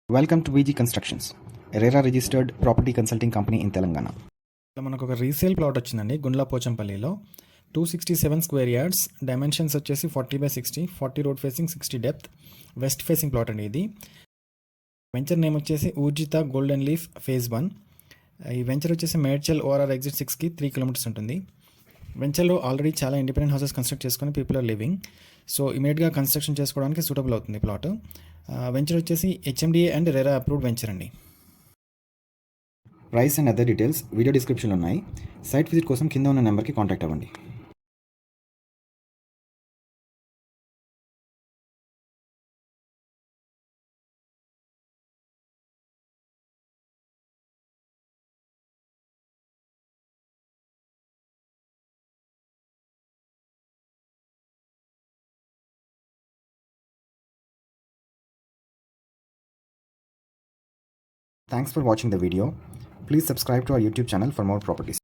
Welcome to VG constructions, RERA registered property consulting company in Telangana. మనకు ఒక resale plot వచ్చిందండి Gundla పోచంపల్లిలో. 267 square yards, dimensions వచ్చేసి 40/60, 40 road facing, 60 depth, west facing plot అండి ఇది. Venture name వచ్చేసి ఊర్జిత golden leaf phase 1. ఈ venture వచ్చేసి మేడ్చల్ ఓఆర్ఆర్ ఎగ్జిట్ 6కి 3 కిలోమీటర్స్ ఉంటుంది. వెంచర్లో ఆల్రెడీ చాలా ఇండిపెండెంట్ హౌసెస్ కన్స్ట్రక్ట్ చేసుకొని పీపుల్ ఆర్ లివింగ్. సో ఇమీడియట్గా కన్స్ట్రక్షన్ చేసుకోవడానికి సూటబుల్ అవుతుంది ప్లాట్. వెంచర్ వచ్చేసి HMDA and RERA approved venture అండి. Price and other details video డిస్క్రిప్షన్లో ఉన్నాయి. సైట్ విజిట్ కోసం కింద ఉన్న నెంబర్కి కాంటాక్ట్ అవ్వండి. Thanks for watching the video. Please subscribe to our YouTube channel for more properties.